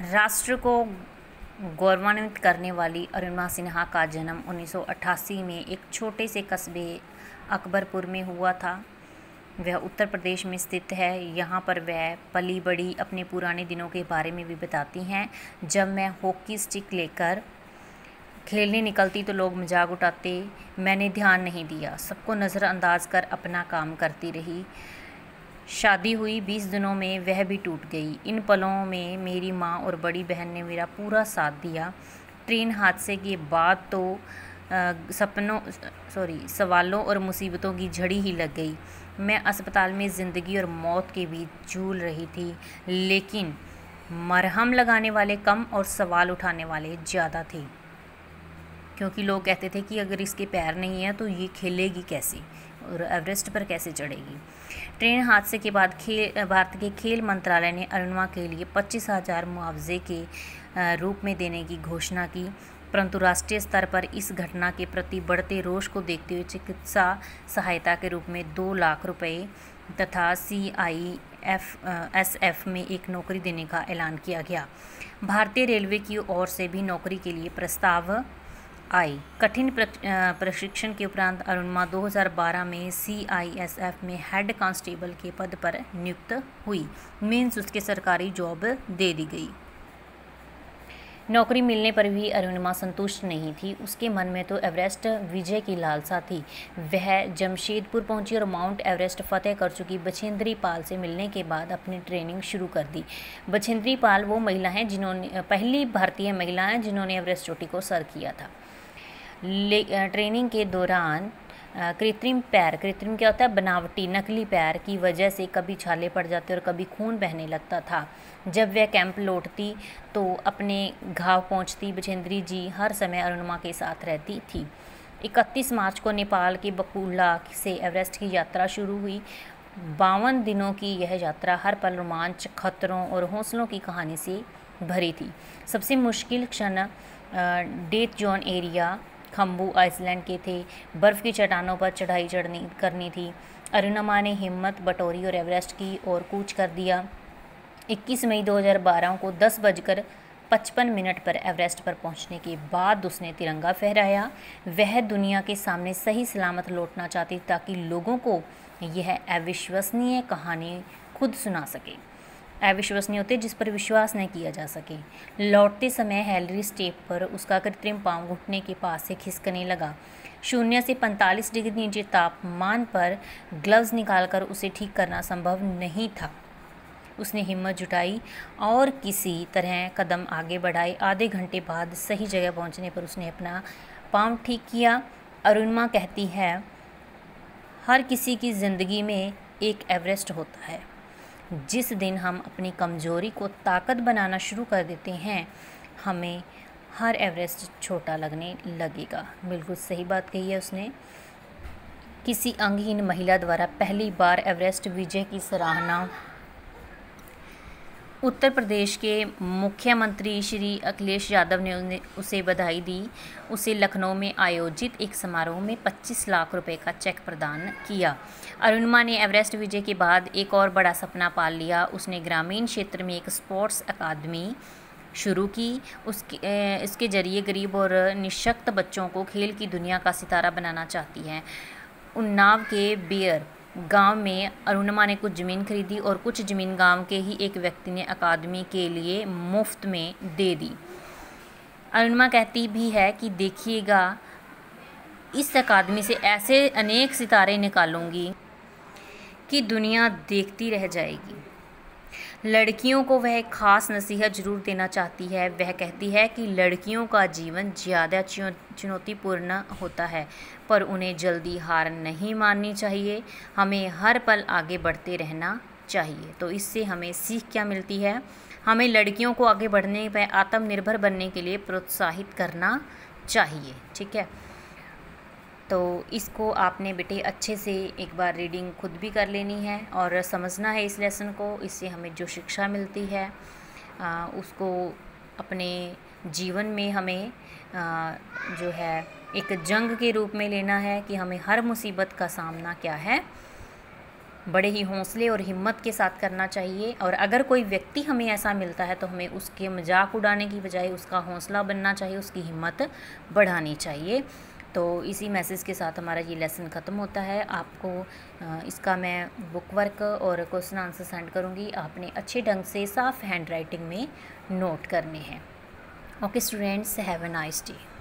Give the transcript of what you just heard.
राष्ट्र को गौरवान्वित करने वाली अरुणिमा सिन्हा का जन्म 1988 में एक छोटे से कस्बे अकबरपुर में हुआ था। वह उत्तर प्रदेश में स्थित है। यहाँ पर वह पली बड़ी। अपने पुराने दिनों के बारे में भी बताती हैं। जब मैं हॉकी स्टिक लेकर खेलने निकलती तो लोग मजाक उड़ाते। मैंने ध्यान नहीं दिया, सबको नज़रअंदाज कर अपना काम करती रही। शादी हुई 20 दिनों में वह भी टूट गई। इन पलों में मेरी माँ और बड़ी बहन ने मेरा पूरा साथ दिया। ट्रेन हादसे के बाद तो सवालों और मुसीबतों की झड़ी ही लग गई। मैं अस्पताल में ज़िंदगी और मौत के बीच झूल रही थी, लेकिन मरहम लगाने वाले कम और सवाल उठाने वाले ज़्यादा थे, क्योंकि लोग कहते थे कि अगर इसके पैर नहीं हैं तो ये खेलेगी कैसे और एवरेस्ट पर कैसे चढ़ेगी। ट्रेन हादसे के बाद भारत के खेल मंत्रालय ने अरुणिमा के लिए 25,000 मुआवजे के रूप में देने की घोषणा की, परंतु राष्ट्रीय स्तर पर इस घटना के प्रति बढ़ते रोष को देखते हुए चिकित्सा सहायता के रूप में 2 लाख रुपए तथा CIFSF में एक नौकरी देने का ऐलान किया गया। भारतीय रेलवे की ओर से भी नौकरी के लिए प्रस्ताव आई। कठिन प्रशिक्षण के उपरांत अरुणिमा 2012 में CISF में हेड कांस्टेबल के पद पर नियुक्त हुई। मीन्स उसके सरकारी जॉब दे दी गई। नौकरी मिलने पर भी अरुणिमा संतुष्ट नहीं थी। उसके मन में तो एवरेस्ट विजय की लालसा थी। वह जमशेदपुर पहुंची और माउंट एवरेस्ट फतेह कर चुकी बछेंद्री पाल से मिलने के बाद अपनी ट्रेनिंग शुरू कर दी। बछेंद्री पाल वो महिला हैं जिन्होंने पहली भारतीय महिला हैं जिन्होंने एवरेस्ट चोटी को सर किया था। ट्रेनिंग के दौरान कृत्रिम क्या होता है, बनावटी नकली पैर की वजह से कभी छाले पड़ जाते और कभी खून बहने लगता था। जब वह कैंप लौटती तो अपने गांव पहुंचती। बछेंद्री जी हर समय अरुणिमा के साथ रहती थी। 31 मार्च को नेपाल के बकुला से एवरेस्ट की यात्रा शुरू हुई। 52 दिनों की यह यात्रा हर पल रोमांच, खतरों और हौसलों की कहानी से भरी थी। सबसे मुश्किल क्षण डेथ जोन एरिया खम्बू आइसलैंड के थे। बर्फ़ की चट्टानों पर चढ़ाई करनी थी। अरुणिमा ने हिम्मत बटोरी और एवरेस्ट की ओर कूच कर दिया। 21 मई 2012 को 10:55 पर एवरेस्ट पर पहुंचने के बाद उसने तिरंगा फहराया। वह दुनिया के सामने सही सलामत लौटना चाहती ताकि लोगों को यह अविश्वसनीय कहानी खुद सुना सके। अविश्वसनीय होते जिस पर विश्वास नहीं किया जा सके। लौटते समय हेलरी स्टेप पर उसका कृत्रिम पांव घुटने के पास से खिसकने लगा। 0 से 45 डिग्री नीचे तापमान पर ग्लव्स निकालकर उसे ठीक करना संभव नहीं था। उसने हिम्मत जुटाई और किसी तरह कदम आगे बढ़ाए। आधे घंटे बाद सही जगह पहुंचने पर उसने अपना पांव ठीक किया। अरुणिमा कहती है, हर किसी की ज़िंदगी में एक एवरेस्ट होता है। जिस दिन हम अपनी कमज़ोरी को ताकत बनाना शुरू कर देते हैं, हमें हर एवरेस्ट छोटा लगने लगेगा। बिल्कुल सही बात कही है उसने। किसी अंगहीन महिला द्वारा पहली बार एवरेस्ट विजय की सराहना। उत्तर प्रदेश के मुख्यमंत्री श्री अखिलेश यादव ने उसे बधाई दी। उसे लखनऊ में आयोजित एक समारोह में 25 लाख रुपए का चेक प्रदान किया। अरुणिमा ने एवरेस्ट विजय के बाद एक और बड़ा सपना पाल लिया। उसने ग्रामीण क्षेत्र में एक स्पोर्ट्स अकादमी शुरू की। इसके जरिए गरीब और निःशक्त बच्चों को खेल की दुनिया का सितारा बनाना चाहती है। उन्नाव के बेयर गांव में अरुणिमा ने कुछ ज़मीन खरीदी और कुछ ज़मीन गांव के ही एक व्यक्ति ने अकादमी के लिए मुफ्त में दे दी। अरुणिमा कहती भी है कि देखिएगा, इस अकादमी से ऐसे अनेक सितारे निकालूंगी कि दुनिया देखती रह जाएगी। लड़कियों को वह खास नसीहत ज़रूर देना चाहती है। वह कहती है कि लड़कियों का जीवन ज़्यादा चुनौतीपूर्ण होता है, पर उन्हें जल्दी हार नहीं माननी चाहिए। हमें हर पल आगे बढ़ते रहना चाहिए। तो इससे हमें सीख क्या मिलती है? हमें लड़कियों को आगे बढ़ने व आत्मनिर्भर बनने के लिए प्रोत्साहित करना चाहिए। ठीक है, तो इसको आपने बेटे अच्छे से एक बार रीडिंग खुद भी कर लेनी है और समझना है इस लेसन को। इससे हमें जो शिक्षा मिलती है उसको अपने जीवन में हमें जो है एक जंग के रूप में लेना है कि हमें हर मुसीबत का सामना क्या है बड़े ही हौसले और हिम्मत के साथ करना चाहिए। और अगर कोई व्यक्ति हमें ऐसा मिलता है तो हमें उसके मजाक उड़ाने की बजाय उसका हौसला बनना चाहिए, उसकी हिम्मत बढ़ानी चाहिए। तो इसी मैसेज के साथ हमारा ये लेसन ख़त्म होता है। आपको इसका मैं बुक वर्क और क्वेश्चन आंसर सेंड करूँगी, आपने अच्छे ढंग से साफ़ हैंड राइटिंग में नोट करने हैं। Okay students, have a nice day.